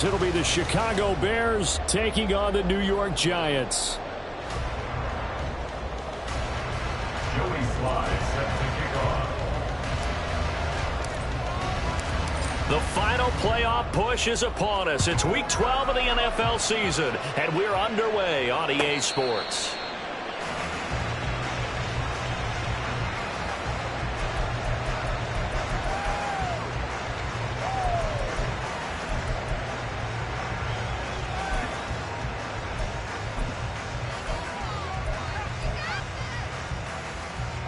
It'll be the Chicago Bears taking on the New York Giants. Joey Sly set to kick off. The final playoff push is upon us. It's Week 12 of the NFL season, and we're underway on EA Sports.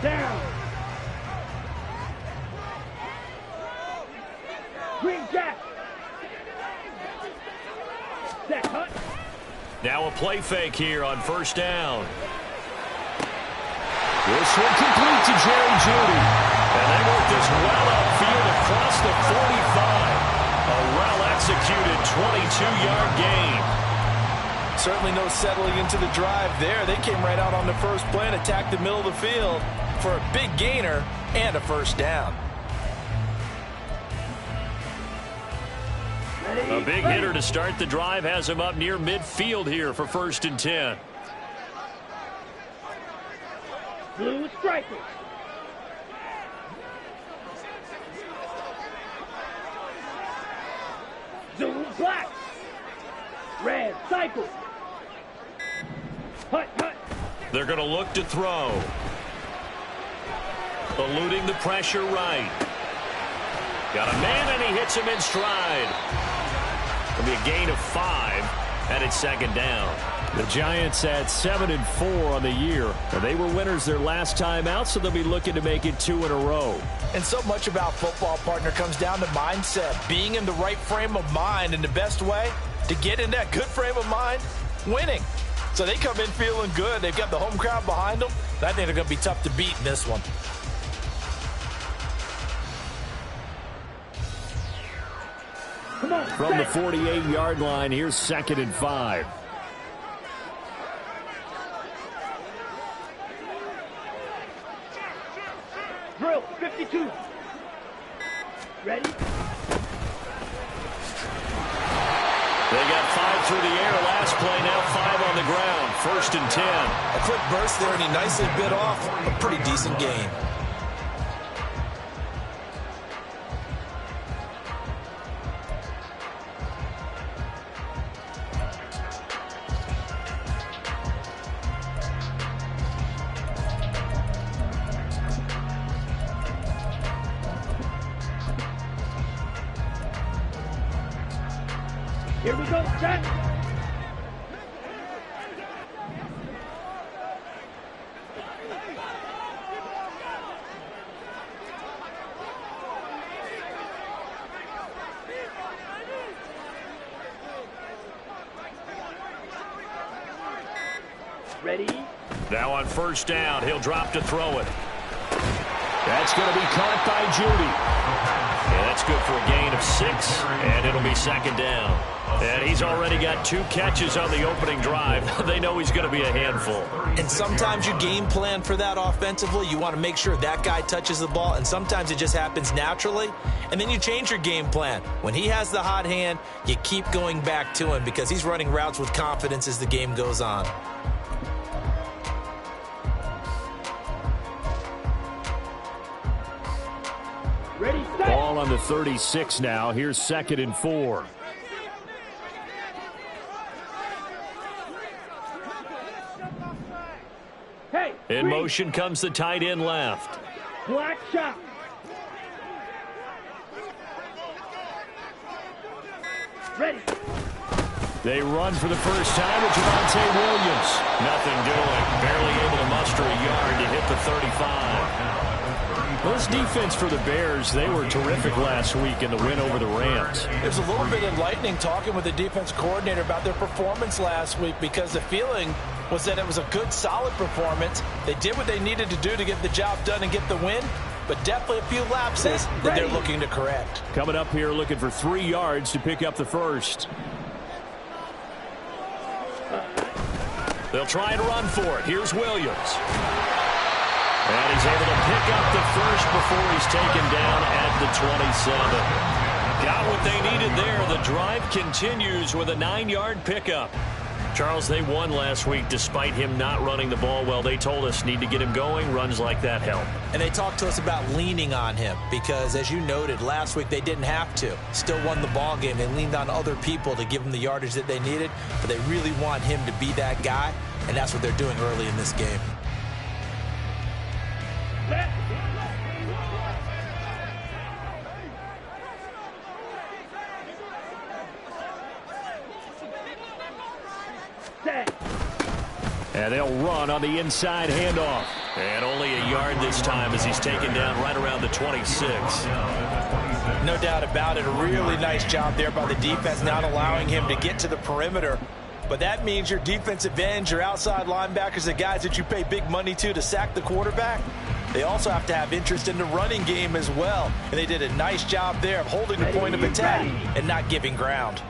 Down. Green jack. Set cut. Now a play fake here on first down. This one complete to Jerry Jeudy. And they work this well upfield across the 45. A well-executed 22-yard gain. Certainly no settling into the drive there. They came right out on the first play and attacked the middle of the field for a big gainer and a first down. A big hitter to start the drive has him up near midfield here for 1st and 10. Blue striker. Zoom black. Red cycle. Hut, hut. They're going to look to throw. Eluding the pressure right. Got a man, and he hits him in stride. It'll be a gain of 5, and it's 2nd down. The Giants at 7-4 on the year. They were winners their last time out, so they'll be looking to make it 2 in a row. And so much about football, partner, comes down to mindset. Being in the right frame of mind, and the best way to get in that good frame of mind, winning. So they come in feeling good. They've got the home crowd behind them. I think they're going to be tough to beat in this one. From the 48-yard line, here's 2nd and 5. Drill 52. Ready? They got 5 through the air last play, now 5 on the ground. 1st and 10. A quick burst there, and he nicely bit off a pretty decent gain. Here we go, set. Ready? Now on 1st down, he'll drop to throw it. That's going to be caught by Jeudy. And that's good for a gain of 6, and it'll be 2nd down. And he's already got 2 catches on the opening drive. They know he's going to be a handful. And sometimes you game plan for that offensively. You want to make sure that guy touches the ball, and sometimes it just happens naturally. And then you change your game plan. When he has the hot hand, you keep going back to him because he's running routes with confidence as the game goes on. Ready, set. Ball on the 36 now. Here's 2nd and 4. Hey, In green. motion comes the tight end left. Black shot. Ready. They run for the first time with Javonte Williams. Nothing doing. Barely able to muster a yard to hit the 35. Well, this defense for the Bears, they were terrific last week in the win over the Rams. There's a little bit enlightening talking with the defense coordinator about their performance last week because the feeling was that it was a good, solid performance. They did what they needed to do to get the job done and get the win, but definitely a few lapses that they're looking to correct. Coming up here looking for 3 yards to pick up the first. They'll try and run for it. Here's Williams. And he's able to pick up the first before he's taken down at the 27. Got what they needed there. The drive continues with a 9-yard pickup. Charles, they won last week despite him not running the ball well. They told us need to get him going. Runs like that help. And they talked to us about leaning on him because, as you noted, last week they didn't have to. Still won the ball game. They leaned on other people to give them the yardage that they needed, but they really want him to be that guy, and that's what they're doing early in this game. And they'll run on the inside handoff. And only a yard this time as he's taken down right around the 26. No doubt about it. A really nice job there by the defense, not allowing him to get to the perimeter. But that means your defensive ends, your outside linebackers, the guys that you pay big money to sack the quarterback, they also have to have interest in the running game as well. And they did a nice job there of holding the point of attack and not giving ground.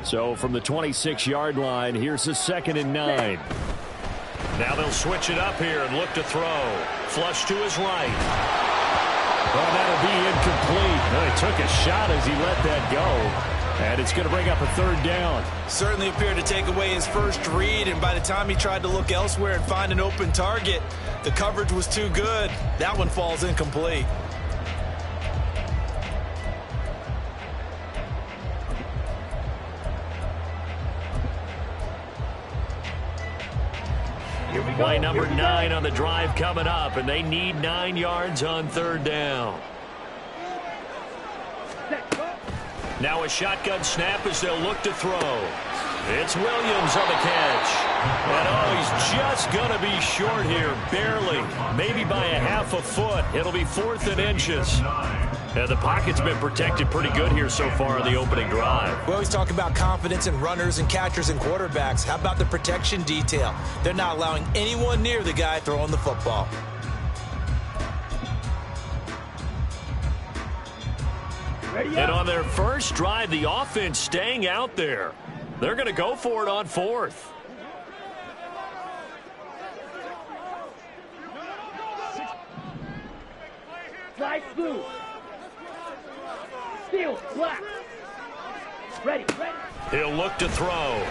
So from the 26-yard line, here's the 2nd and 9. Now they'll switch it up here and look to throw. Flush to his right. Well, that'll be incomplete. Well, he took a shot as he let that go. And it's going to bring up a 3rd down. Certainly appeared to take away his first read, and by the time he tried to look elsewhere and find an open target, the coverage was too good. That one falls incomplete. Play number 9 on the drive coming up, and they need 9 yards on 3rd down. Now a shotgun snap as they'll look to throw. It's Williams on the catch. And oh, he's just going to be short here, barely, maybe by a half a foot. It'll be 4th and inches. And the pocket's been protected pretty good here so far in the opening drive. We always talk about confidence in runners and catchers and quarterbacks. How about the protection detail? They're not allowing anyone near the guy throwing the football. And on their first drive, the offense staying out there. They're going to go for it on 4th. Slide smooth. Steal, black. Ready. He'll look to throw.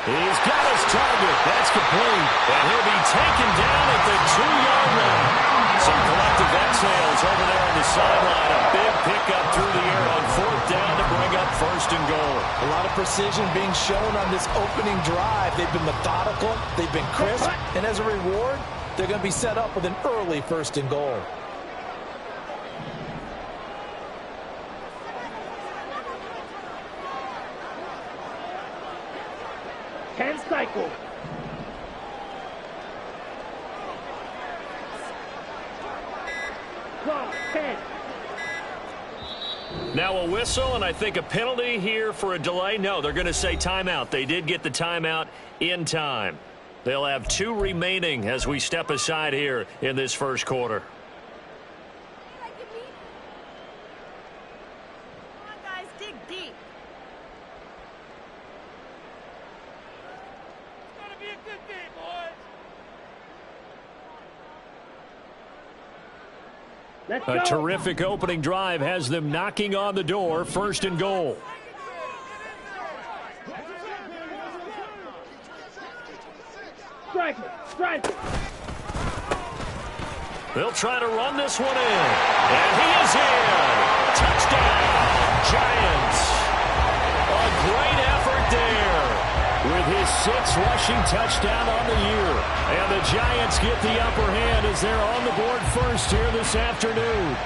He's got his target. That's complete. And he'll be taken down at the 2-yard line. Some collective exhales over there on the sideline. A big pickup through the air on 4th down to bring up 1st and goal. A lot of precision being shown on this opening drive. They've been methodical. They've been crisp. And as a reward, they're going to be set up with an early 1st and goal. Cycle. Clock, 10. Now a whistle, and I think a penalty here for a delay. No, they're going to say timeout. They did get the timeout in time. They'll have 2 remaining as we step aside here in this first quarter. A terrific opening drive has them knocking on the door. 1st and goal. Strike. They'll try to run this one in. And he is in. Touchdown, Giants. A great effort there. With his 6th rushing touchdown on the year. And the Giants get the upper hand as they're on the board first here this afternoon.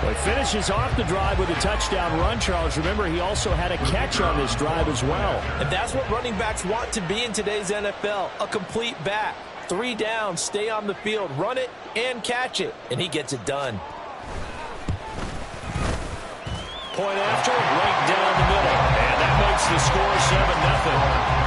Well, he finishes off the drive with a touchdown run, Charles. Remember, he also had a catch on this drive as well. And that's what running backs want to be in today's NFL, a complete back. 3 downs, stay on the field, run it, and catch it. And he gets it done. Point after, right down the middle. And that makes the score 7-0.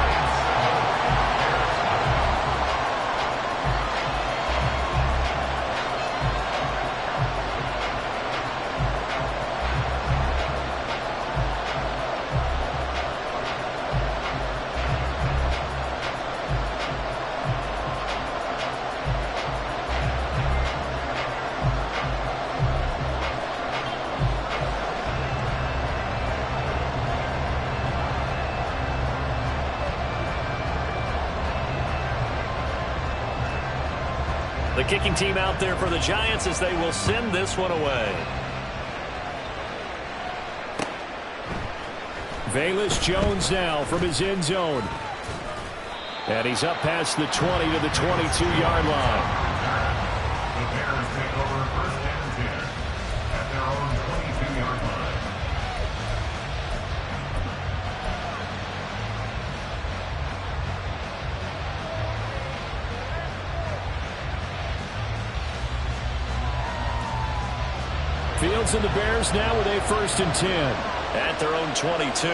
The kicking team out there for the Giants as they will send this one away. Velus Jones now from his end zone. And he's up past the 20 to the 22-yard line. The Bears take over first and 10 at their own 22-yard line. Fields and the Bears now with a first and 10. At their own 22.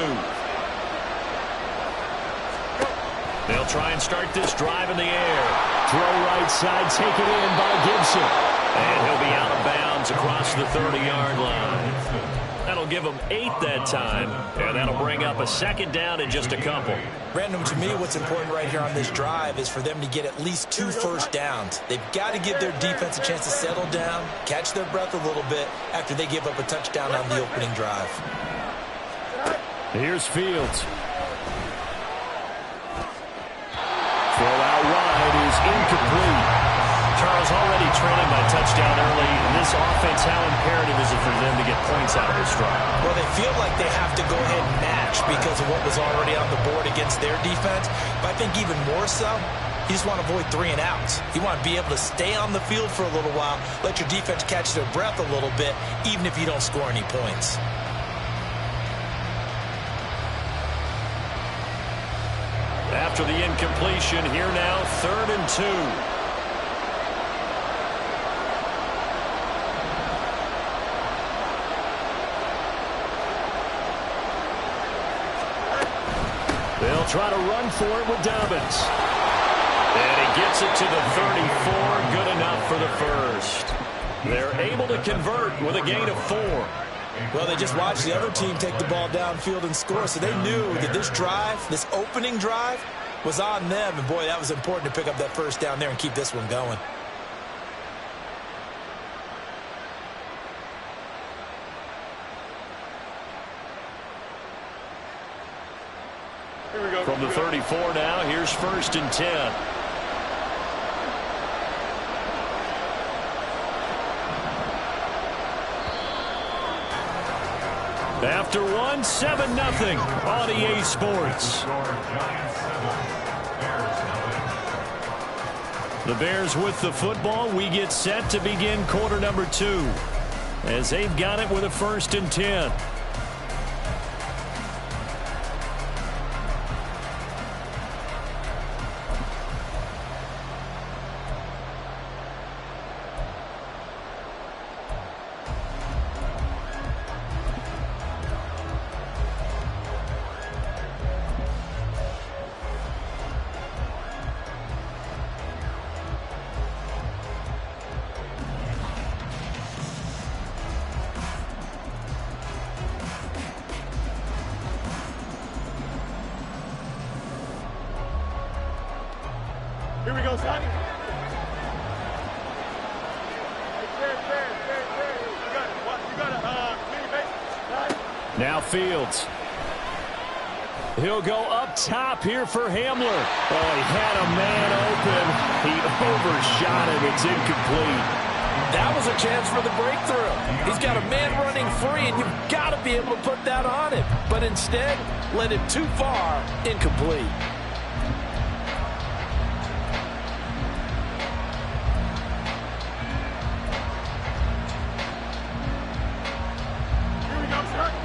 They'll try and start this drive in the air. Throw right side, taken in by Gibson. And he'll be out of bounds across the 30-yard line. That'll give them 8 that time. And that'll bring up a second down in just a couple. Random, to me, what's important right here on this drive is for them to get at least 2 first downs. They've got to give their defense a chance to settle down, catch their breath a little bit after they give up a touchdown on the opening drive. Here's Fields. Throw out wide is incomplete. Charles, already trailing by touchdown early in this offense. How imperative is it for them to get points out of this drive? Well, they feel like they have to go ahead and match because of what was already on the board against their defense. But I think even more so, you just want to avoid 3 and outs. You want to be able to stay on the field for a little while, let your defense catch their breath a little bit, even if you don't score any points. After the incompletion, here now, 3rd and 2. They'll try to run for it with Dobbins. And he gets it to the 34, good enough for the first. They're able to convert with a gain of 4. Well, they just watched the other team take the ball downfield and score, so they knew that this drive, this opening drive, was on them. And, boy, that was important to pick up that first down there and keep this one going. From the 34 now, here's 1st and 10. After 1, 7-0 on EA Sports. The Bears with the football. We get set to begin quarter number 2 as they've got it with a 1st and 10. Here we go, Sonny. Now Fields. He'll go up top here for Hamler. Oh, he had a man open. He overshot him. It's incomplete. That was a chance for the breakthrough. He's got a man running free, and you've got to be able to put that on him. But instead, led it too far, incomplete.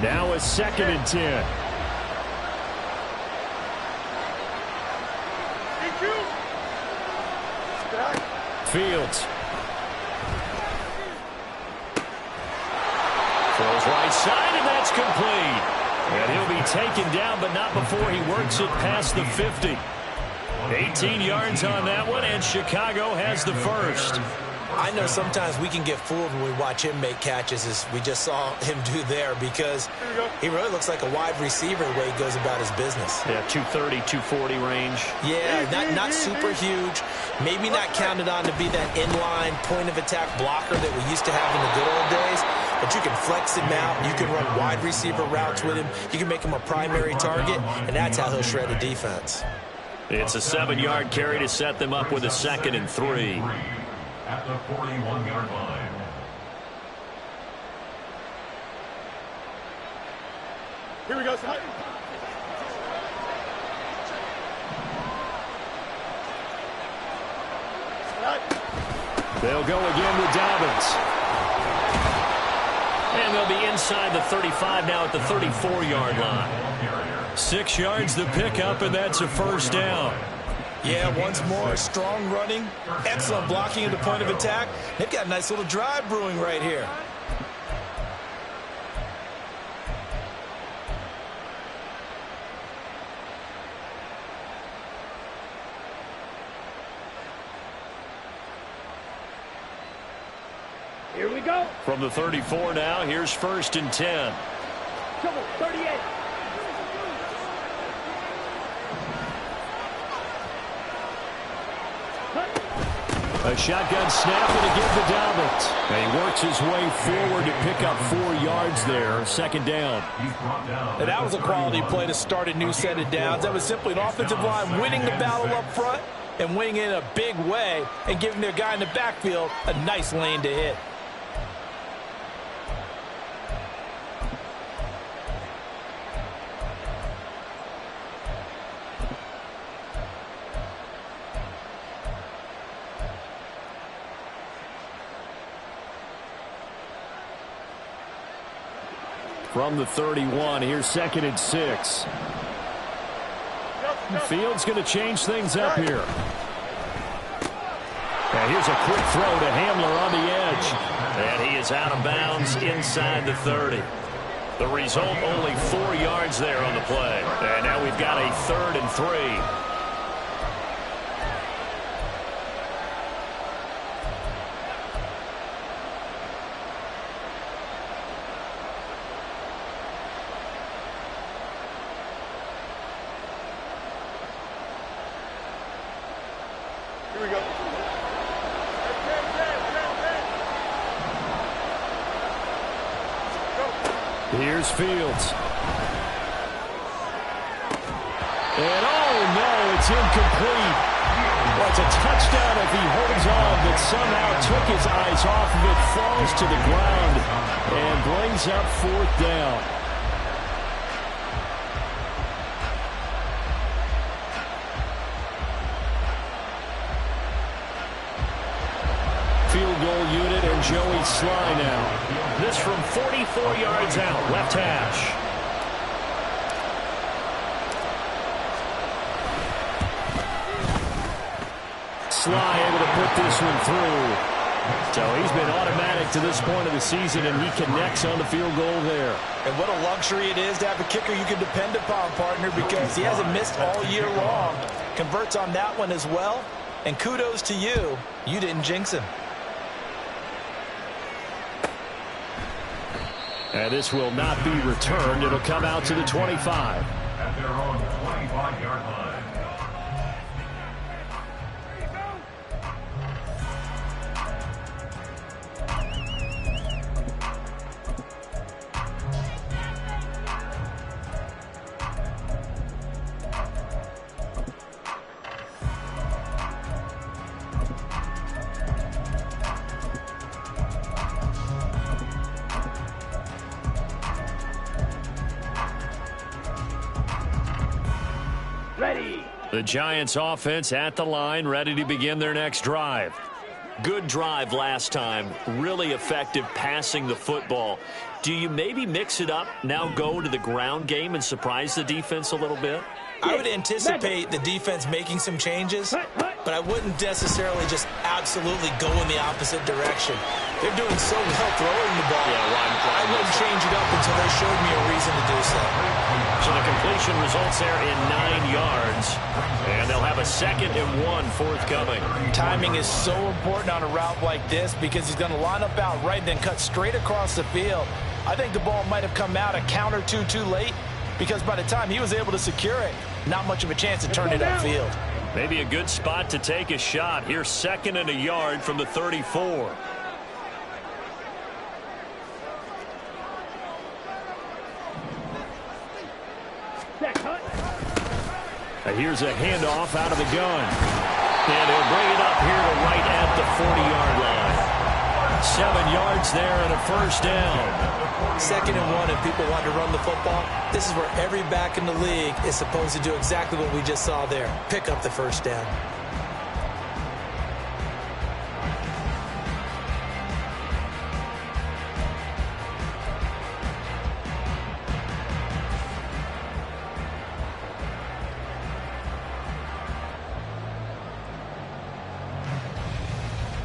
Now a 2nd and 10. Fields. Throws right side, and that's complete. And he'll be taken down, but not before he works it past the 50. 18 yards on that one, and Chicago has the first. I know sometimes we can get fooled when we watch him make catches, as we just saw him do there, because he really looks like a wide receiver the way he goes about his business. Yeah, 230, 240 range. Yeah, not super huge. Maybe not counted on to be that inline point-of-attack blocker that we used to have in the good old days, but you can flex him out. You can run wide receiver routes with him. You can make him a primary target, and that's how he'll shred a defense. It's a 7-yard carry to set them up with a 2nd and 3. at the 41-yard line. Here we go, son. They'll go again with Dobbins. And they'll be inside the 35 now at the 34-yard line. 6 yards to pick up, and that's a first down. Yeah, once more, strong running, excellent blocking at the point of attack. They've got a nice little drive brewing right here. Here we go. From the 34 now, here's 1st and 10. Come on, 38. A shotgun snap and a give to Dobbins. And he works his way forward to pick up 4 yards there. 2nd down. And that was a quality play to start a new set of downs. That was simply an offensive line winning the battle up front and winning it in a big way and giving their guy in the backfield a nice lane to hit. From the 31, here's 2nd and 6. Fields going to change things up here. And here's a quick throw to Hamler on the edge. And he is out of bounds inside the 30. The result, only 4 yards there on the play. And now we've got a 3rd and 3. Here we go. Here's Fields. And oh no, it's incomplete. Well, it's a touchdown if he holds on, but somehow took his eyes off of it, falls to the ground, and brings up 4th down. Field goal unit and Joey Sly now. This from 44 yards out, left hash. Sly able to put this one through. So he's been automatic to this point of the season, and he connects on the field goal there. And what a luxury it is to have a kicker you can depend upon, partner, because he hasn't missed all year long. Converts on that one as well. And kudos to you. You didn't jinx him. And this will not be returned. It'll come out to the 25. At their own 25-yard line. The Giants offense at the line, ready to begin their next drive. Good drive last time. Really effective passing the football. Do you maybe mix it up, now go to the ground game and surprise the defense a little bit? I would anticipate the defense making some changes, but I wouldn't necessarily just absolutely go in the opposite direction. They're doing so well throwing the ball. I wouldn't change it up until they showed me a reason to do so. So the completion results there in 9 yards, and they'll have a 2nd and 1 forthcoming. Timing is so important on a route like this because he's going to line up out right, then cut straight across the field. I think the ball might have come out a count or two too late, because by the time he was able to secure it, not much of a chance to turn it upfield. Maybe a good spot to take a shot. Here's 2nd and a yard from the 34. Here's a handoff out of the gun. And he'll bring it up here to right at the 40-yard line. 7 yards there and a first down. 2nd and 1 and people want to run the football. This is where every back in the league is supposed to do exactly what we just saw there. Pick up the first down.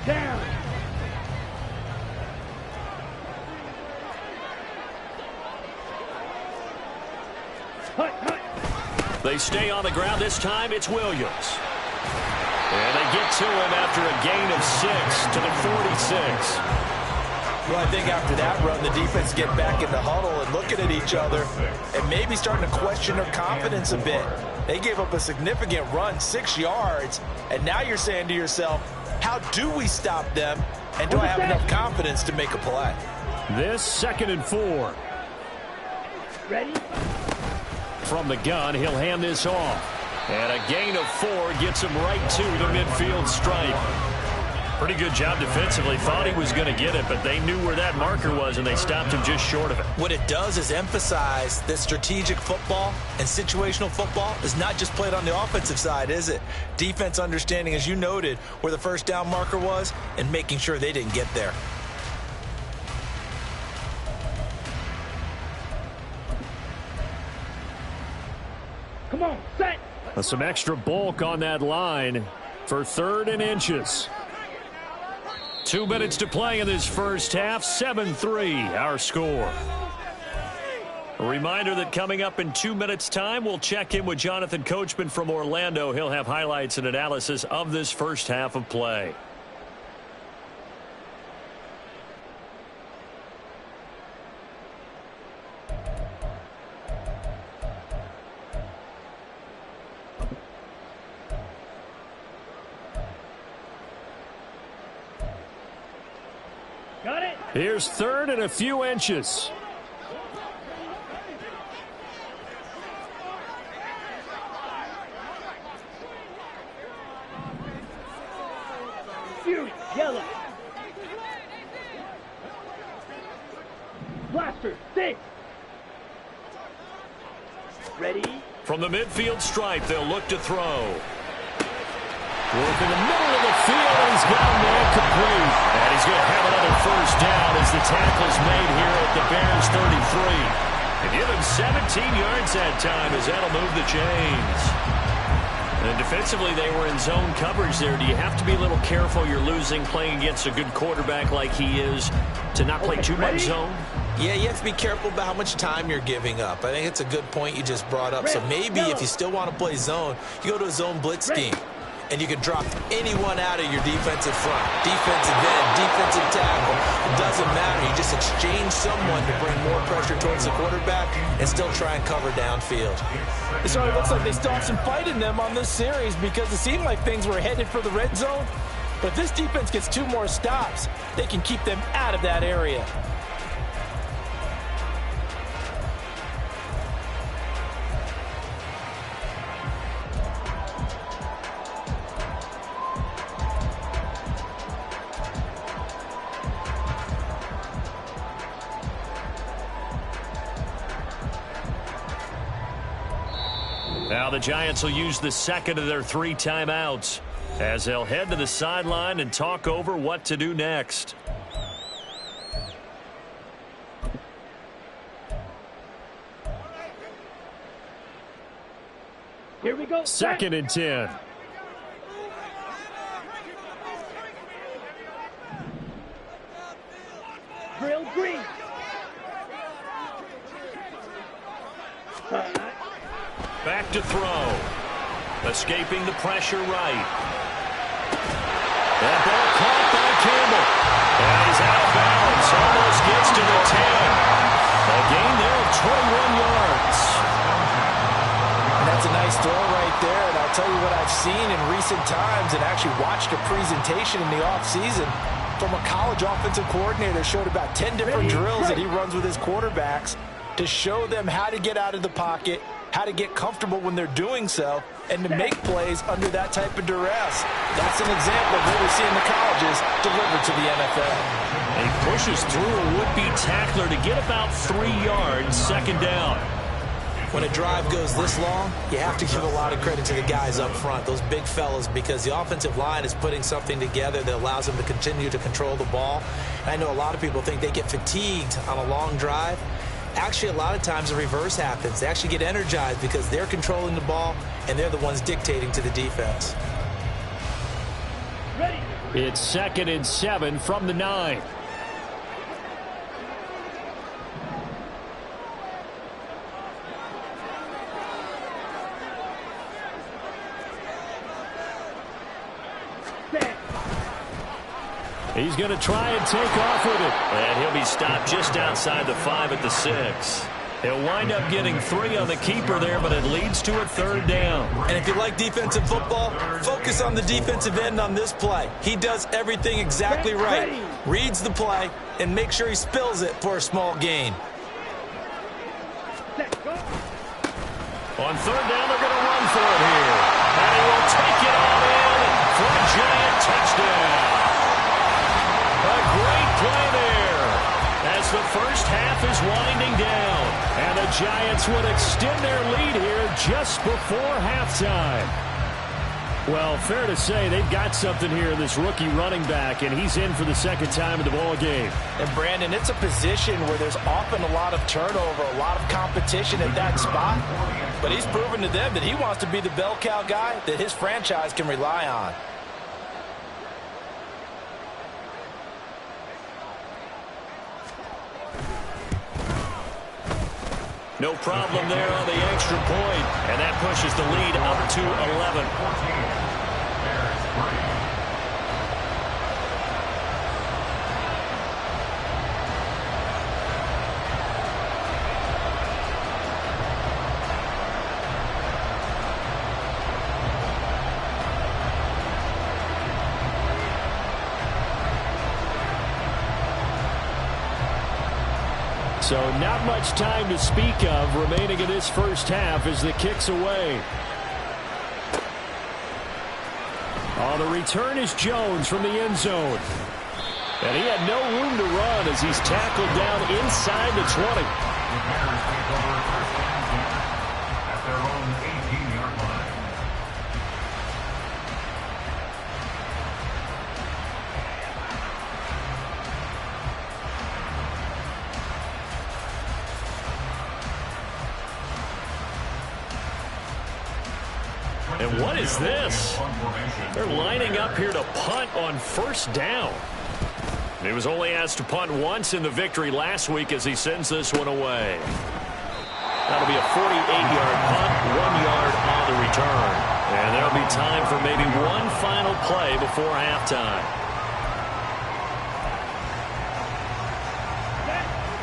Down. Hut, hut. They stay on the ground. This time it's Williams. And they get to him after a gain of 6 to the 46. Well, I think after that run, the defense get back in the huddle and looking at each other and maybe starting to question their confidence a bit. They gave up a significant run, 6 yards, and now you're saying to yourself, how do we stop them, and do I have enough confidence to make a play? This 2nd and 4. Ready? From the gun, he'll hand this off. And a gain of 4 gets him right to the midfield stripe. Pretty good job defensively. Thought he was going to get it, but they knew where that marker was, and they stopped him just short of it. What it does is emphasize that strategic football and situational football is not just played on the offensive side, is it? Defense understanding, as you noted, where the first down marker was and making sure they didn't get there. Come on, set. Some extra bulk on that line for 3rd and inches. 2 minutes to play in this first half. 7-3 our score. A reminder that coming up in 2 minutes time, we'll check in with Jonathan Coachman from Orlando. He'll have highlights and analysis of this first half of play. Got it. Here's 3rd and a few inches. Fury, yellow. Blaster, 6. Ready? From the midfield stripe, they'll look to throw. Work in the middle of the field, and he's got a man complete. And he's going to have another first down as the tackle's made here at the Bears 33. And give him 17 yards that time as that'll move the chains. And defensively, they were in zone coverage there. Do you have to be a little careful? You're losing playing against a good quarterback like he is to not play too much zone? Yeah, you have to be careful about how much time you're giving up. I think it's a good point you just brought up. So maybe if you still want to play zone, you go to a zone blitz scheme. And you can drop anyone out of your defensive front, defensive end, defensive tackle. It doesn't matter. You just exchange someone to bring more pressure towards the quarterback and still try and cover downfield. It certainly looks like they still have some fight in them on this series because it seemed like things were headed for the red zone. But if this defense gets 2 more stops, they can keep them out of that area. Now the Giants will use the 2nd of their 3 timeouts as they'll head to the sideline and talk over what to do next. Here we go. 2nd and 10. Drill green. Back to throw. Escaping the pressure right. That ball caught by Campbell. And he's out of bounds. Almost gets to the 10. A gain there of 21 yards. And that's a nice throw right there. And I'll tell you what I've seen in recent times and actually watched a presentation in the offseason from a college offensive coordinator. Showed about 10 different drills that he runs with his quarterbacks. to show them how to get out of the pocket, how to get comfortable when they're doing so, and to make plays under that type of duress. That's an example of what we see in the colleges delivered to the NFL. He pushes through a would-be tackler to get about 3 yards, second down. When a drive goes this long, you have to give a lot of credit to the guys up front, those big fellas, because the offensive line is putting something together that allows them to continue to control the ball. And I know a lot of people think they get fatigued on a long drive. Actually, a lot of times the reverse happens. They actually get energized because they're controlling the ball, and they're the ones dictating to the defense. Ready. It's 2nd and 7 from the 9. He's going to try and take off with it. And he'll be stopped just outside the 5 at the 6. He'll wind up getting 3 on the keeper there, but it leads to a 3rd down. And if you like defensive football, focus on the defensive end on this play. He does everything exactly right. Reads the play and makes sure he spills it for a small gain. On 3rd down, they're going to run for it here. And he will take it all in for a giant touchdown. A great play there as the first half is winding down. And the Giants would extend their lead here just before halftime. Well, fair to say they've got something here in this rookie running back, and he's in for the 2nd time in the ball game. And, Brandon, it's a position where there's often a lot of turnover, a lot of competition at that spot. But he's proven to them that he wants to be the bell cow guy that his franchise can rely on. No problem there on the extra point, and that pushes the lead up to 11. So not much time to speak of remaining in this first half as the kick's away. On the return is Jones from the end zone. And he had no room to run as he's tackled down inside the 20. The Bears take over first and 10 at their own 18-yard line. And what is this? They're lining up here to punt on 1st down. He was only asked to punt once in the victory last week as he sends this one away. That'll be a 48-yard punt, 1 yard on the return. And there'll be time for maybe one final play before halftime.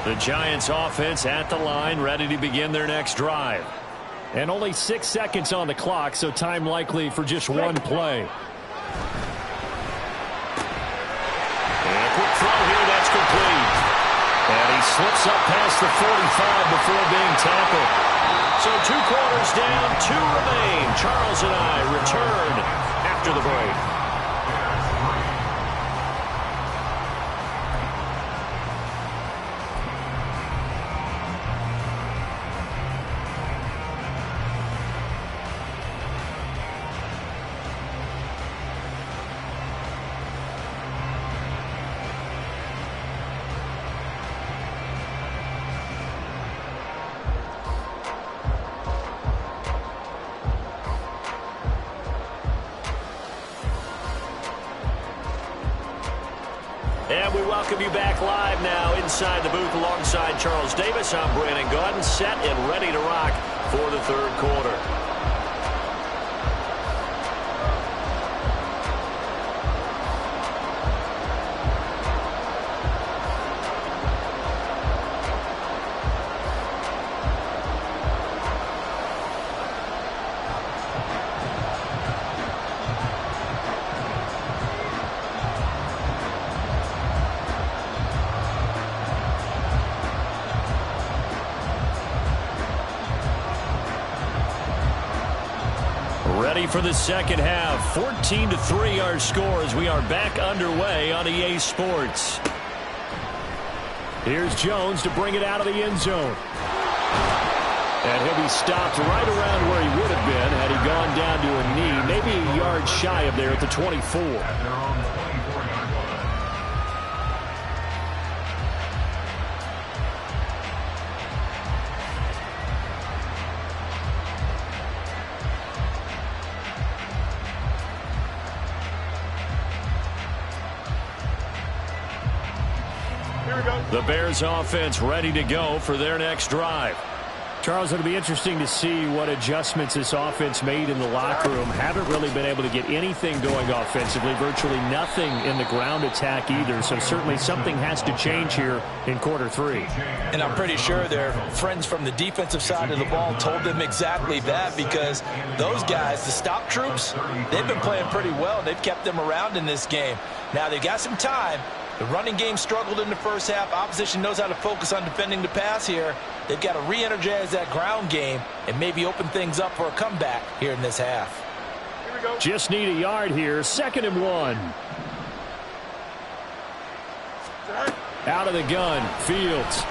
The Giants offense at the line, ready to begin their next drive. And only 6 seconds on the clock, so time likely for just one play. And a quick throw here, that's complete. And he slips up past the 45 before being tackled. So 2 quarters down, 2 remain. Charles and I return after the break. And we welcome you back live now inside the booth alongside Charles Davis. I'm Brandon Gaudin, set and ready to rock for the 3rd quarter. Ready for the second half. 14-3 our score as we are back underway on EA Sports. Here's Jones to bring it out of the end zone. And he'll be stopped right around where he would have been had he gone down to a knee, maybe a yard shy of there at the 24. At their own 24-yard line. The Bears offense ready to go for their next drive. Charles, it'll be interesting to see what adjustments this offense made in the locker room. Haven't really been able to get anything going offensively, virtually nothing in the ground attack either. So certainly something has to change here in quarter three. And I'm pretty sure their friends from the defensive side of the ball told them exactly that, because those guys, the stop troops, they've been playing pretty well. They've kept them around in this game. Now they've got some time. The running game struggled in the first half. Opposition knows how to focus on defending the pass here. They've got to re-energize that ground game and maybe open things up for a comeback here in this half. Here we go. Just need a yard here. 2nd and 1. Out of the gun. Fields.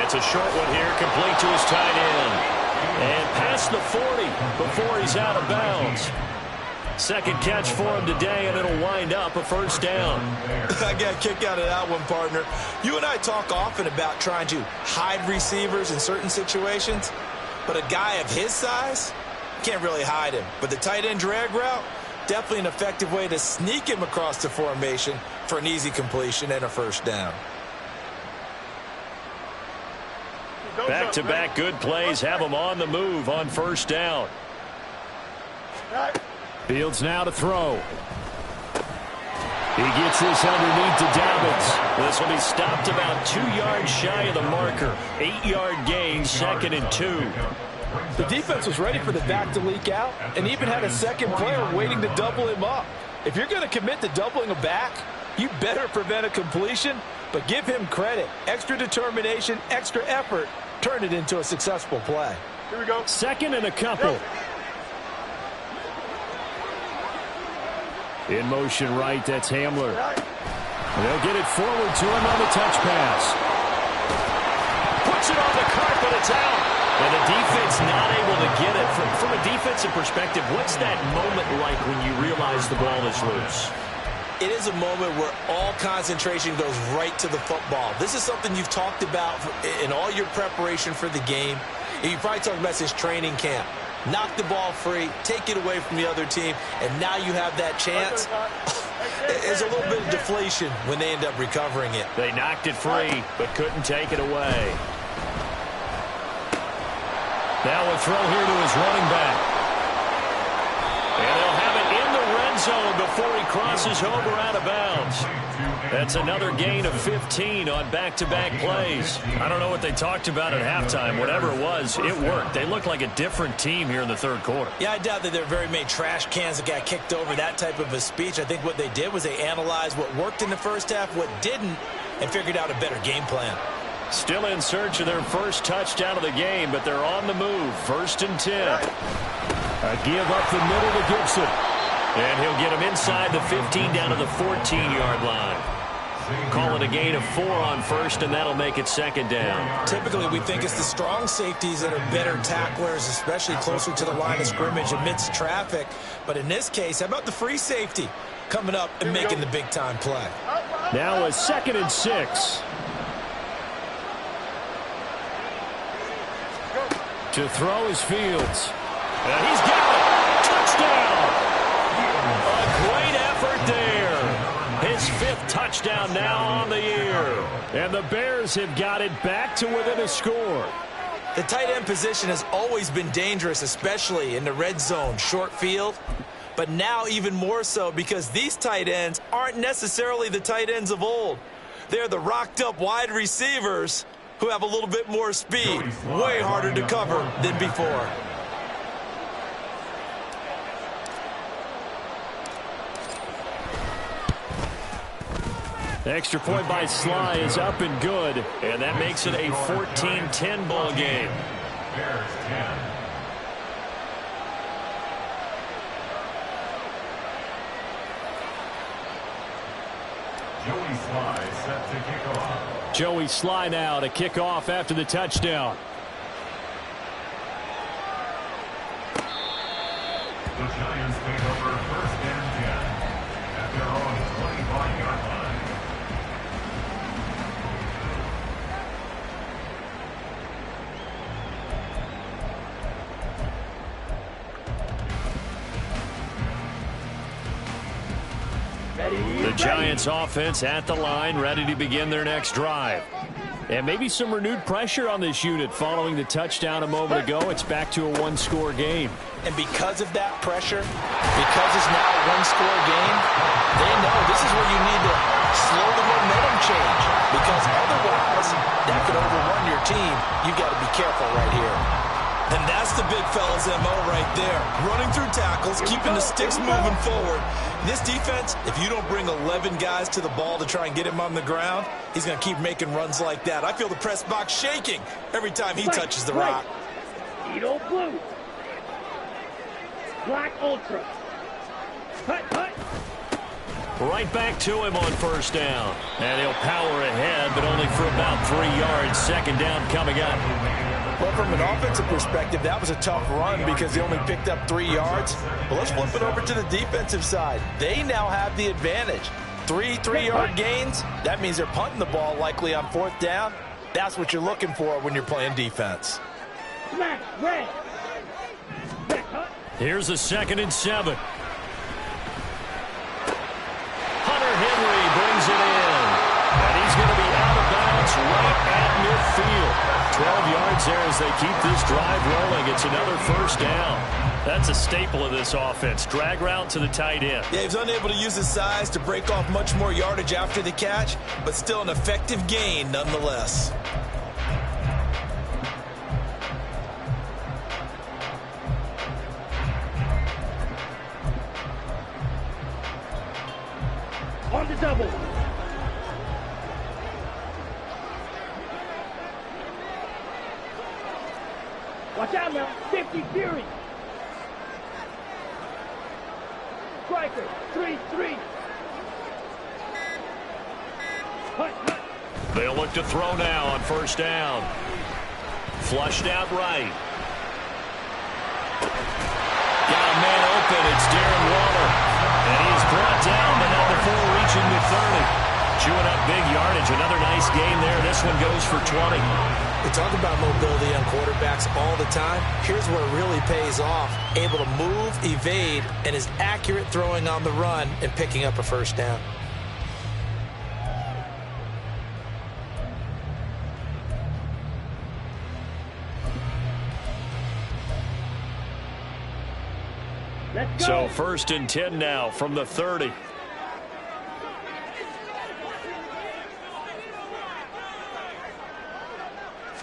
It's a short one here, complete to his tight end. And past the 40 before he's out of bounds. Second catch for him today, and it'll wind up a first down. I got a kick out of that one, partner. You and I talk often about trying to hide receivers in certain situations, but a guy of his size can't really hide him. But the tight end drag route, definitely an effective way to sneak him across the formation for an easy completion and a first down. Back-to-back good plays have him on the move on first down. Fields now to throw. He gets this underneath to Dobbins. This will be stopped about 2 yards shy of the marker. 8-yard gain, 2nd and 2. The defense was ready for the back to leak out and even had a second player waiting to double him up. If you're going to commit to doubling a back, you better prevent a completion, but give him credit. Extra determination, extra effort, turn it into a successful play. Here we go. 2nd and a couple. In motion right, that's Hamler. They'll get it forward to him on the touch pass. Puts it on the carpet, it's out. And the defense not able to get it. From a defensive perspective, what's that moment like when you realize the ball is loose? It is a moment where all concentration goes right to the football. This is something you've talked about in all your preparation for the game. You probably talked about since training camp. Knock the ball free, take it away from the other team, and now you have that chance. There's a little bit of deflation when they end up recovering it. They knocked it free, but couldn't take it away. Now a throw here to his running back. And they'll have it in the red zone before he crosses over out of bounds. That's another gain of 15 on back-to-back plays. I don't know what they talked about at halftime. Whatever it was, it worked. They look like a different team here in the third quarter. Yeah, I doubt that there are very many trash cans that got kicked over, that type of a speech. I think what they did was they analyzed what worked in the first half, what didn't, and figured out a better game plan. Still in search of their first touchdown of the game, but they're on the move. 1st and 10. A give up the middle to Gibson. And he'll get him inside the 15 down to the 14-yard line. Call it a gain of 4 on first, and that'll make it 2nd down. Typically, we think it's the strong safeties that are better tacklers, especially closer to the line of scrimmage amidst traffic. But in this case, how about the free safety coming up and making the big-time play? Now a 2nd and 6. To throw is Fields. And he's got it. Touchdown. A great effort there. His 5th touchdown now on the year. And the Bears have got it back to within a score. The tight end position has always been dangerous, especially in the red zone, short field. But now even more so because these tight ends aren't necessarily the tight ends of old. They're the rocked-up wide receivers who have a little bit more speed, way harder to cover than before. Extra point by Sly is up and good, and that makes it a 14-10 ball game. Bears 10. set to kick off. Joey Sly now to kick off after the touchdown. The Giants take over first and 10 at their own 25-yard line. The Giants offense at the line, ready to begin their next drive. And maybe some renewed pressure on this unit following the touchdown a moment ago. It's back to a one-score game. And because of that pressure, because it's now a one-score game, they know this is where you need to slow the momentum change. Because otherwise, that could overrun your team. You've got to be careful right here. And that's the big fella's MO right there. Running through tackles, keeping the sticks moving forward. This defense, if you don't bring 11 guys to the ball to try and get him on the ground, he's going to keep making runs like that. I feel the press box shaking every time he touches the rock. Edo blue. Black ultra. Hut, hut. Right back to him on first down. And he'll power ahead, but only for about 3 yards. Second down coming up. Well, from an offensive perspective, that was a tough run because they only picked up 3 yards. But let's flip it over to the defensive side. They now have the advantage. 3 3-yard gains. That means they're punting the ball likely on fourth down. That's what you're looking for when you're playing defense. Black, red. Black, hut. Here's a 2nd and 7. Hunter Henry brings it in. And he's going to be out of bounds right at midfield. 12 yards there as they keep this drive rolling. It's another first down. That's a staple of this offense. Drag route to the tight end. Yeah, he's unable to use his size to break off much more yardage after the catch, but still an effective gain nonetheless. On the double. Watch out now. 50 Fury. Striker. 3-3. Hut, hut. They'll look to throw now on first down. Flushed out right. Got a man open. It's Darren Waller. And he's brought down the number 4, reaching the 30. Chewing up big yardage. Another nice gain there. This one goes for 20. We talk about mobility on quarterbacks all the time. Here's where it really pays off. Able to move, evade, and is accurate throwing on the run and picking up a first down. Let's So go. 1st and 10 now from the 30.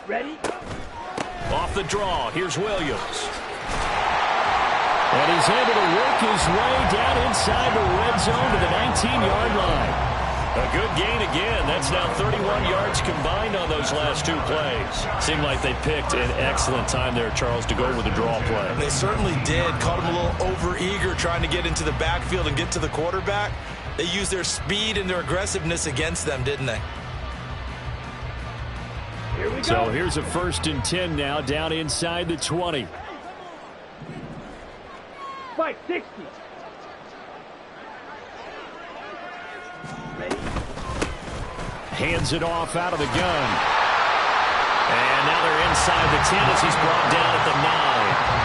Ready? Off the draw, here's Williams. And he's able to work his way down inside the red zone to the 19-yard line. A good gain again. That's now 31 yards combined on those last 2 plays. Seemed like they picked an excellent time there, Charles, to go with the draw play. They certainly did. Caught him a little over-eager trying to get into the backfield and get to the quarterback. They used their speed and their aggressiveness against them, didn't they? Here we go. So here's a 1st and 10 now, down inside the 20. Fight 60. Ready? Hands it off out of the gun. And now they're inside the 10 as he's brought down at the 9.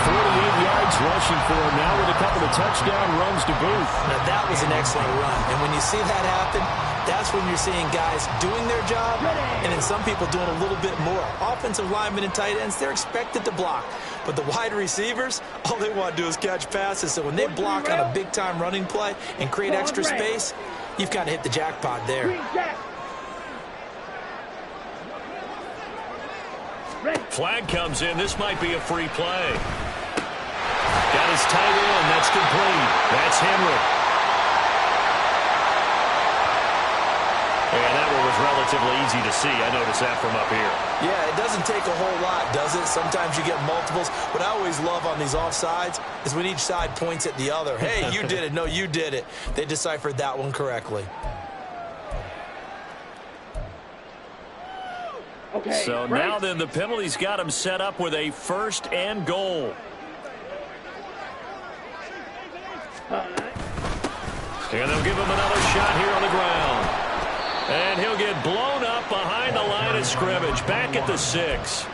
48 yards rushing for him now with a couple of touchdown runs to boot. Now, that was an excellent run. And when you see that happen, that's when you're seeing guys doing their job and then some people doing a little bit more. Offensive linemen and tight ends, they're expected to block. But the wide receivers, all they want to do is catch passes. So when they block on a big-time running play and create extra space, you've kind of hit the jackpot there. Green jack. Ready? Flag comes in. This might be a free play. Got his tight end. That's complete. That's Henry. And that one was relatively easy to see. I noticed that from up here. Yeah, it doesn't take a whole lot, does it? Sometimes you get multiples. What I always love on these offsides is when each side points at the other. Hey, you did it. No, you did it. They deciphered that one correctly. Okay, So right. now then the penalty's got him set up with a 1st and goal. And they'll give him another shot here on the ground. And he'll get blown up behind the line of scrimmage, back at the 6.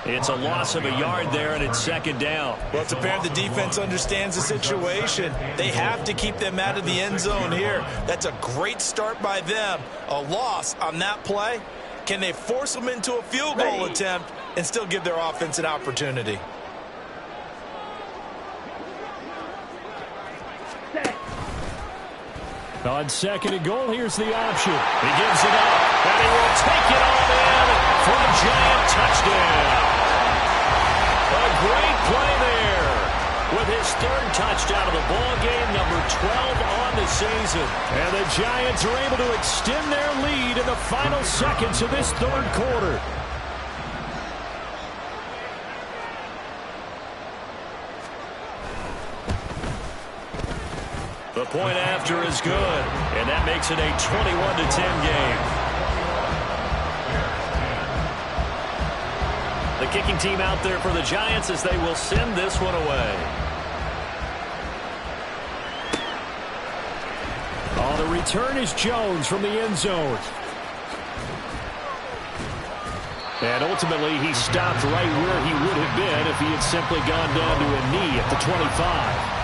It's a loss of a yard there, and it's 2nd down. Well, it's apparent the defense understands the situation. They have to keep them out of the end zone here. That's a great start by them. A loss on that play. Can they force them into a field goal attempt and still give their offense an opportunity? On 2nd and goal, here's the option. He gives it up, and he will take it on in for a giant touchdown. A great play there with his 3rd touchdown of the ball game, number 12 on the season. And the Giants are able to extend their lead in the final seconds of this 3rd quarter. The point after is good, and that makes it a 21-10 game. The kicking team out there for the Giants as they will send this one away. Oh, the return is Jones from the end zone. And ultimately, he stopped right where he would have been if he had simply gone down to a knee at the 25.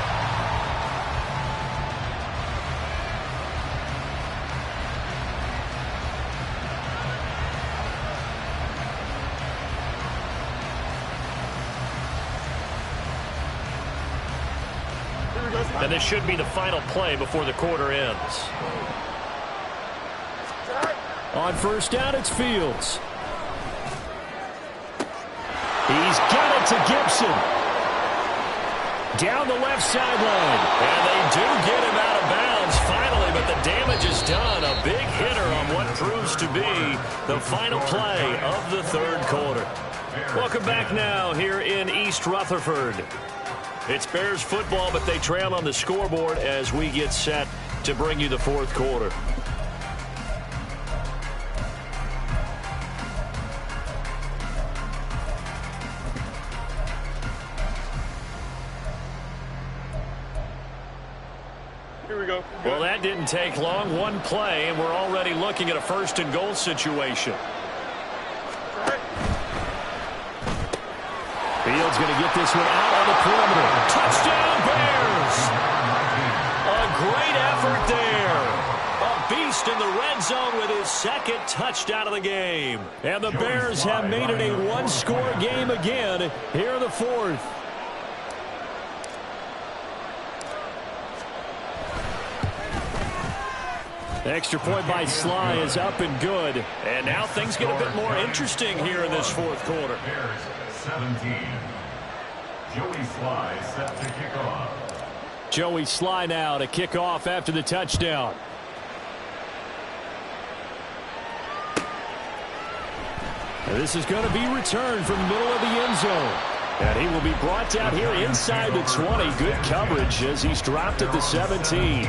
And this should be the final play before the quarter ends. On 1st down, it's Fields. He's got it to Gibson. Down the left sideline. And they do get him out of bounds finally, but the damage is done. A big hitter on what proves to be the final play of the 3rd quarter. Welcome back now here in East Rutherford. It's Bears football, but they trail on the scoreboard as we get set to bring you the 4th quarter. Here we go. Well, that didn't take long. One play, and we're already looking at a 1st and goal situation. Fields going to get this one out on the perimeter. Touchdown, Bears! A great effort there. A beast in the red zone with his 2nd touchdown of the game. And the Bears have made it a one-score game again here in the 4th. Extra point by Sly is up and good. And now things get a bit more interesting here in this 4th quarter. Bears 17. Joey Sly set to kick off. Joey Sly now to kick off after the touchdown. And this is going to be returned from the middle of the end zone. And he will be brought down here inside the 20. Good coverage as he's dropped at the 17.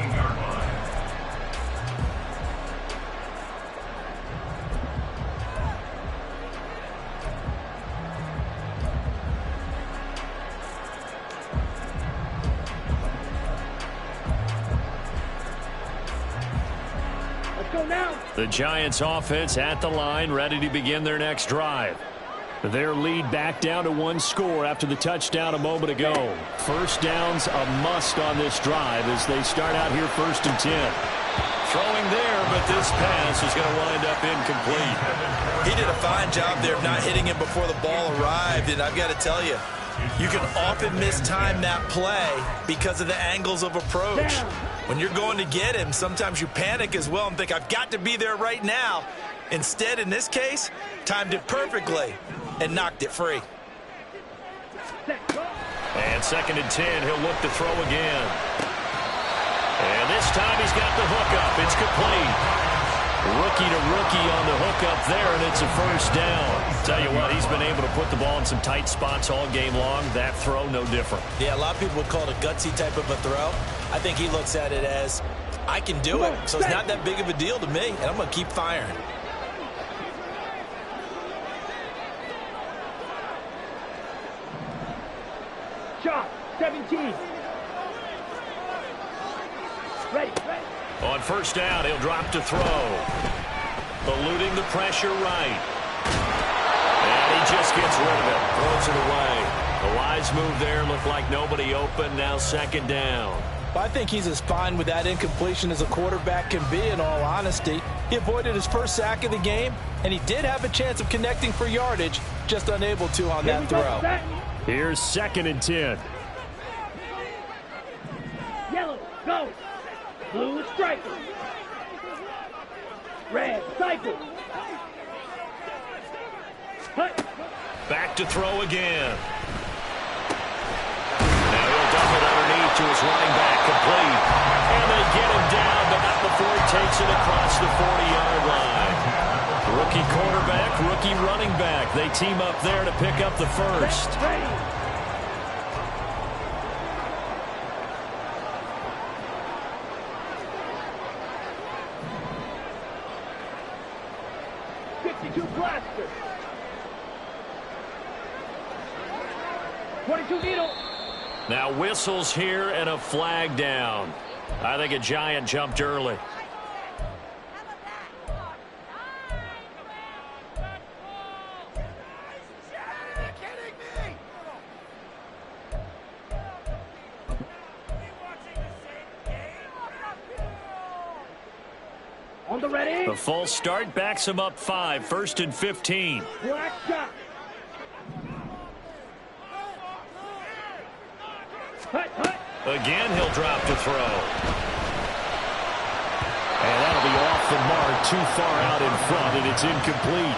The Giants offense at the line, ready to begin their next drive. Their lead back down to 1 score after the touchdown a moment ago. 1st down's a must on this drive as they start out here 1st and 10. Throwing there, but this pass is going to wind up incomplete. He did a fine job there of not hitting him before the ball arrived, and I've got to tell you, you can often mistime that play because of the angles of approach. When you're going to get him, sometimes you panic as well and think, I've got to be there right now. Instead, in this case, timed it perfectly and knocked it free. And 2nd and 10, he'll look to throw again. And this time he's got the hookup. It's complete. Rookie to rookie on the hookup there, and it's a 1st down. Tell you what, he's been able to put the ball in some tight spots all game long. That throw, no different. Yeah, a lot of people would call it a gutsy type of a throw. I think he looks at it as, I can do it, so it's not that big of a deal to me, and I'm going to keep firing. Shot, 17. Ready. On first down, he'll drop to throw. Eluding the pressure right. And he just gets rid of it. Throws it away. A wise move there. Looked like nobody open. Now second down. I think he's as fine with that incompletion as a quarterback can be, in all honesty. He avoided his first sack of the game, and he did have a chance of connecting for yardage, just unable to on that throw. Here's 2nd and 10. Yellow, go. Blue is striking. Red, cycle. Hut. Back to throw again. Now he'll dump it underneath to his running back, complete. And they get him down, but not before he takes it across the 40-yard line. Rookie quarterback, rookie running back. They team up there to pick up the first. Ready. Blaster. 22 needle. Now whistles here and a flag down. I think a Giant jumped early. On the ready. The false start backs him up 5, 1st and 15. Black shot. Hut. Again, he'll drop to throw. And that'll be off the mark, too far out in front, and it's incomplete.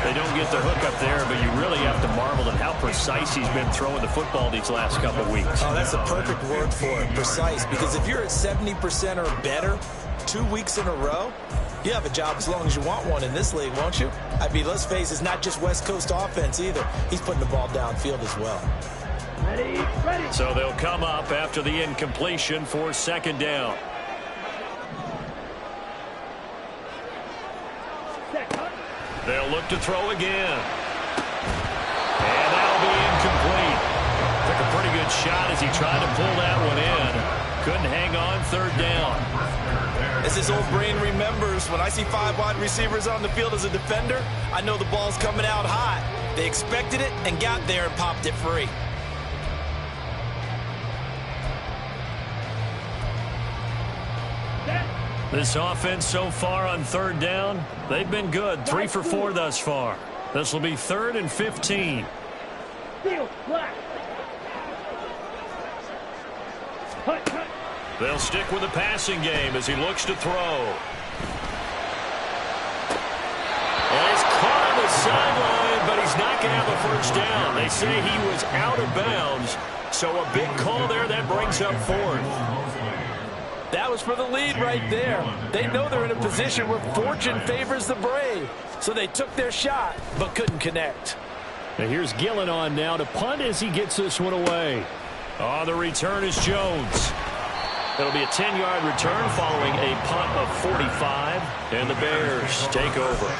They don't get the hook up there, but you really have to marvel at how precise he's been throwing the football these last couple of weeks. Oh, that's a perfect word for it, precise, because if you're at 70% or better 2 weeks in a row, you have a job as long as you want one in this league, won't you? I mean, let's face it, it's not just West Coast offense either. He's putting the ball downfield as well. Ready. So they'll come up after the incompletion for 2nd down. They'll look to throw again. And that'll be incomplete. Took a pretty good shot as he tried to pull that one in. Couldn't hang on 3rd down. As his old brain remembers, when I see 5 wide receivers on the field as a defender, I know the ball's coming out hot. They expected it and got there and popped it free. This offense so far on 3rd down, they've been good. 3 for 4 thus far. This will be 3rd and 15. Field, black. Hut. They'll stick with the passing game as he looks to throw. And he's caught on the sideline, but he's not going to have a first down. They say he was out of bounds, so a big call there that brings up 4th. That was for the lead right there. They know they're in a position where fortune favors the brave. So they took their shot, but couldn't connect. Now here's Gillen on now to punt as he gets this one away. On the return is Jones. It'll be a 10-yard return following a punt of 45, and the Bears take over.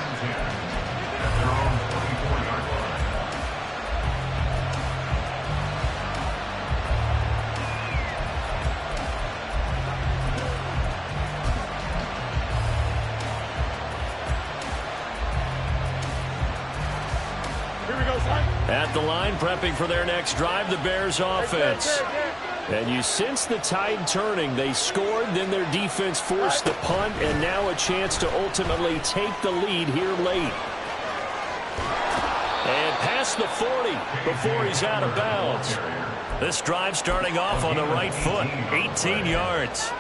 At the line, prepping for their next drive, the Bears offense. And you sense the tide turning. They scored, then their defense forced the punt, and now a chance to ultimately take the lead here late. And past the 40 before he's out of bounds. This drive starting off on the right foot, 18 yards.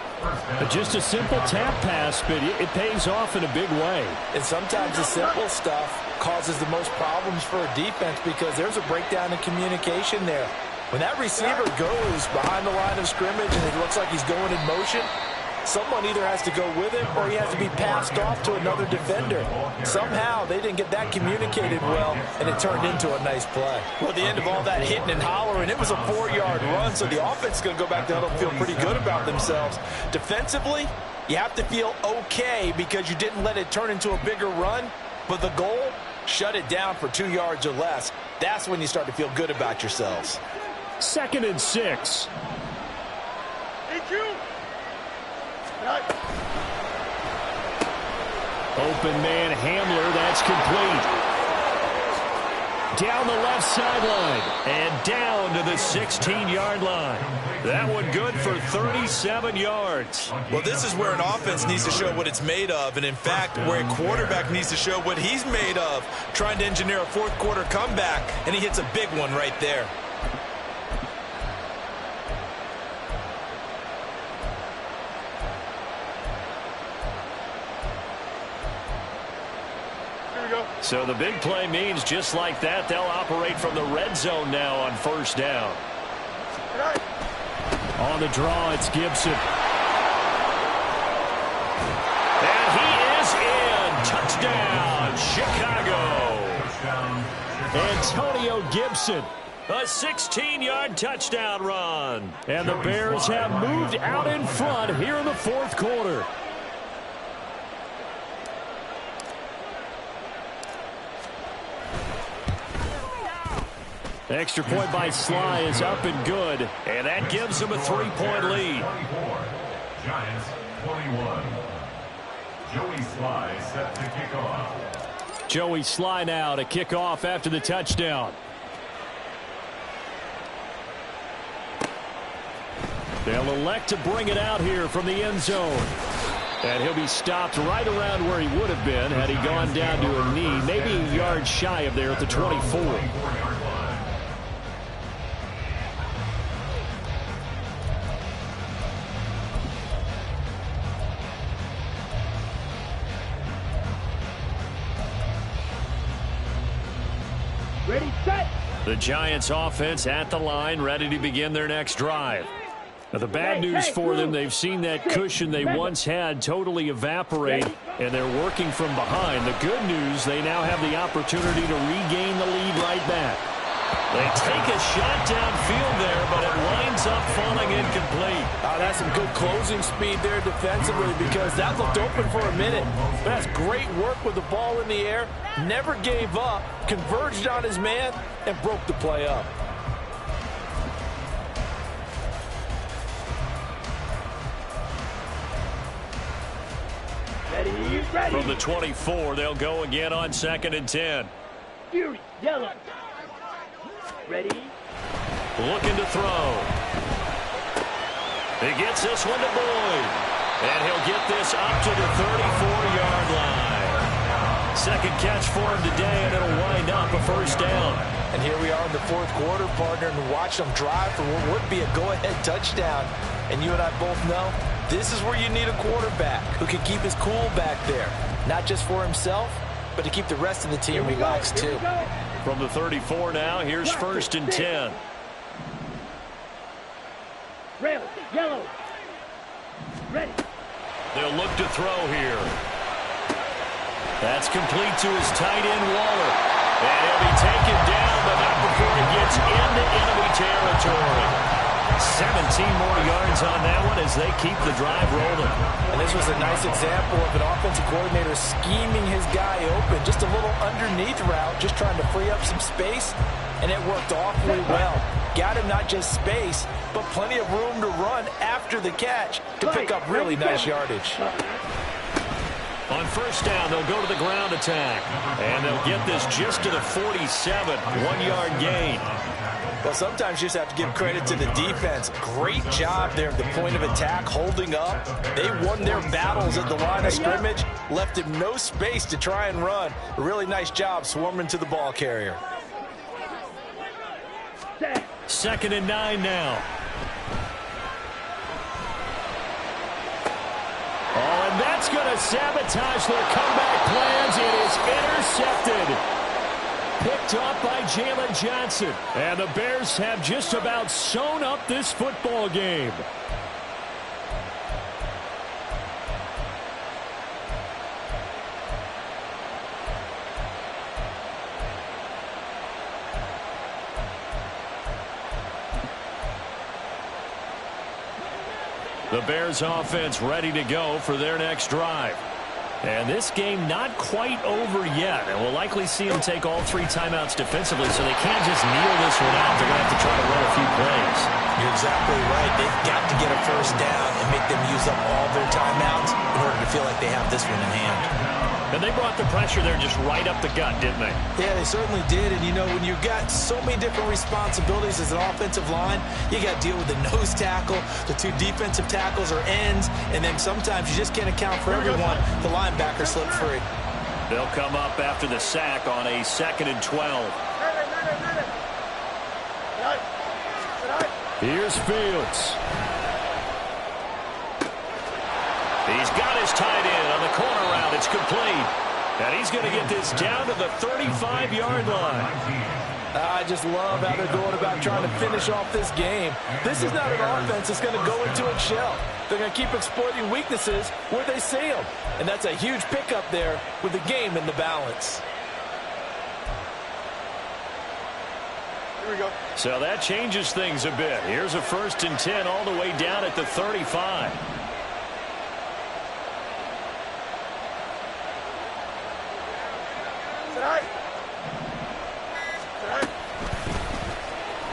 Just a simple tap pass, but it pays off in a big way. And sometimes the simple stuff causes the most problems for a defense because there's a breakdown in communication there. When that receiver goes behind the line of scrimmage and it looks like he's going in motion, someone either has to go with him or he has to be passed off to another defender. Somehow they didn't get that communicated well, and it turned into a nice play. Well, at the end of all that hitting and hollering, it was a 4-yard run, so the offense is going to go back down and feel pretty good about themselves. Defensively, you have to feel okay because you didn't let it turn into a bigger run, but the goal, shut it down for 2 yards or less. That's when you start to feel good about yourselves. 2nd and 6. Thank you. Open man Hamler, that's complete. Down the left sideline and down to the 16-yard line. That one good for 37 yards. Well, this is where an offense needs to show what it's made of, and in fact, where a quarterback needs to show what he's made of, trying to engineer a fourth-quarter comeback, and he hits a big one right there. So the big play means just like that, they'll operate from the red zone now on 1st down. On the draw, it's Gibson. And he is in. Touchdown, Chicago. Antonio Gibson. A 16-yard touchdown run. And the Bears have moved out in front here in the 4th quarter. Extra point by Sly is up and good, and that gives them a 3-point lead. 24. Giants 21. Joey Sly set to kick off. Joey Sly now to kick off after the touchdown. They'll elect to bring it out here from the end zone. And he'll be stopped right around where he would have been had he gone down to a knee, maybe a yard shy of there at the 24. Ready, set. The Giants offense at the line, ready to begin their next drive. Now, the bad news for them, they've seen that cushion they once had totally evaporate, and they're working from behind. The good news, they now have the opportunity to regain the lead right back. They take a shot downfield there, but it winds up falling incomplete. Oh, that's some good closing speed there defensively, because that looked open for a minute. But that's great work with the ball in the air. Never gave up, converged on his man, and broke the play up. Ready, ready. From the 24, they'll go again on 2nd and 10. Fury, yellow. Ready. Looking to throw. He gets this one to Boyd. And he'll get this up to the 34-yard line. 2nd catch for him today, and it'll wind up a 1st down. And here we are in the 4th quarter, partner, and watch them drive for what would be a go-ahead touchdown. And you and I both know this is where you need a quarterback who can keep his cool back there. Not just for himself, but to keep the rest of the team relaxed, too. From the 34 now, here's 1st and 10. Rail, yellow. Ready. They'll look to throw here. That's complete to his tight end, Waller. And he'll be taken down, but not before he gets into enemy territory. 17 more yards on that one as they keep the drive rolling. And this was a nice example of an offensive coordinator scheming his guy open. Just a little underneath route, just trying to free up some space, and it worked awfully well. Got him not just space, but plenty of room to run after the catch to pick up really nice yardage. On 1st down, they'll go to the ground attack. And they'll get this just to the 47, 1-yard gain. Well, sometimes you just have to give credit to the defense. Great job there at the point of attack, holding up. They won their battles at the line of scrimmage, left him no space to try and run. A really nice job swarming to the ball carrier. 2nd and 9 now. Oh, and that's going to sabotage their comeback plans. It is intercepted. Picked up by Jalen Johnson. And the Bears have just about sewn up this football game. The Bears offense ready to go for their next drive. And this game not quite over yet. And we'll likely see them take all 3 timeouts defensively, so they can't just kneel this one out. They're going to have to try to run a few plays. You're exactly right. They've got to get a first down and make them use up all their timeouts in order to feel like they have this one in hand. And they brought the pressure there just right up the gut, didn't they? Yeah, they certainly did. And, you know, when you've got so many different responsibilities as an offensive line, you got to deal with the nose tackle, the 2 defensive tackles or ends, and then sometimes you just can't account for everyone. The linebacker slipped free. They'll come up after the sack on a 2nd and 12. Here's Fields. He's got his tight end on the corner route. It's complete. And he's going to get this down to the 35-yard line. I just love how they're going about trying to finish off this game. This is not an offense that's going to go into its shell. They're going to keep exploiting weaknesses where they see them. And that's a huge pickup there with the game in the balance. Here we go. So that changes things a bit. Here's a 1st and 10 all the way down at the 35.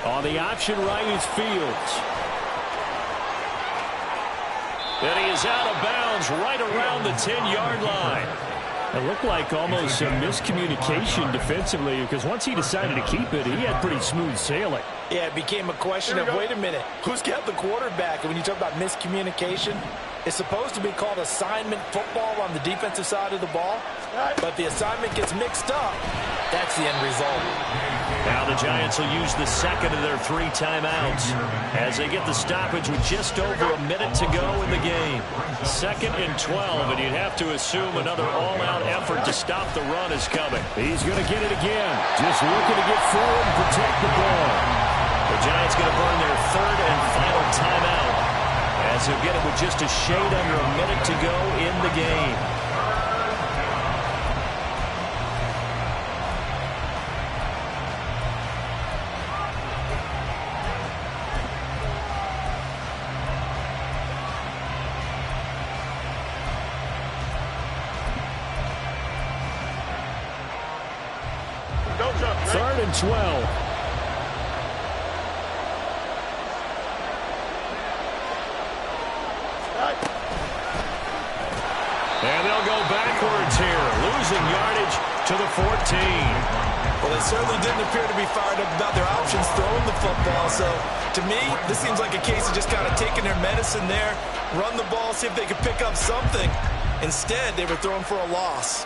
On the option right is Fields. And he is out of bounds right around the 10-yard line. It looked like almost some miscommunication defensively, because once he decided to keep it, he had pretty smooth sailing. Yeah, it became a question of, wait a minute, who's got the quarterback? And when you talk about miscommunication, it's supposed to be called assignment football on the defensive side of the ball. But the assignment gets mixed up. That's the end result. Now the Giants will use the 2nd of their 3 timeouts as they get the stoppage with just over a minute to go in the game. 2nd and 12, and you'd have to assume another all-out effort to stop the run is coming. He's going to get it again. Just looking to get forward and protect the ball. The Giants going to burn their 3rd and final timeout as he'll get it with just a shade under a minute to go in the game. Don't jump. 3rd and 12. And they'll go backwards here, losing yardage to the 14. Well, they certainly didn't appear to be fired up about their options throwing the football. So, to me, this seems like a case of just kind of taking their medicine there, run the ball, see if they could pick up something. Instead, they were throwing for a loss.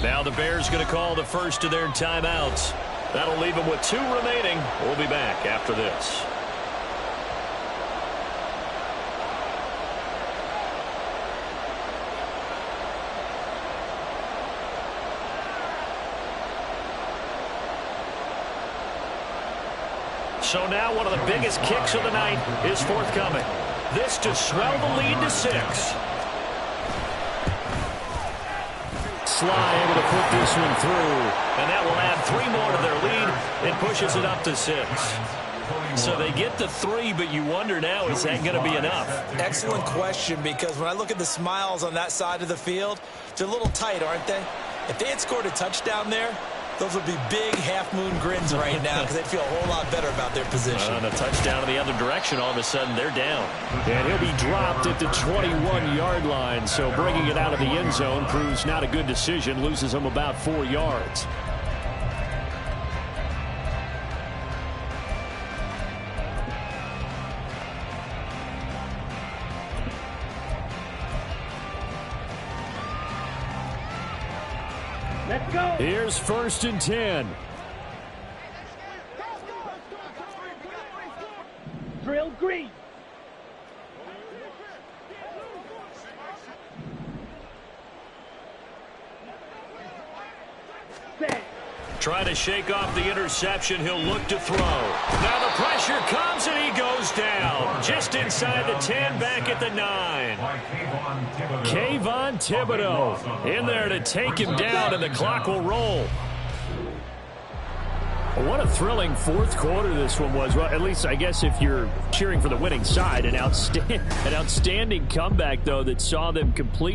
Now the Bears going to call the first of their timeouts. That'll leave them with 2 remaining. We'll be back after this. So now one of the biggest kicks of the night is forthcoming. This to swell the lead to 6. Sly able to put this one through, and that will add 3 more to their lead. It pushes it up to 6. So they get the 3, but you wonder now, is that going to be enough? Excellent question, because when I look at the smiles on that side of the field, they're a little tight, aren't they? If they had scored a touchdown there, those would be big half-moon grins right now because they'd feel a whole lot better about their position. And a touchdown in the other direction, all of a sudden they're down. And he'll be dropped at the 21-yard line, so bringing it out of the end zone proves not a good decision, loses him about 4 yards. Let's go. Here's 1st and 10. Drill green. Set. Trying to shake off the interception. He'll look to throw. Now the pressure comes, and he goes down. Just inside the 10, back at the 9. Kayvon Thibodeau in there to take him down, and the clock will roll. What a thrilling fourth quarter this one was. Well, at least I guess if you're cheering for the winning side, an outstanding comeback, though, that saw them completely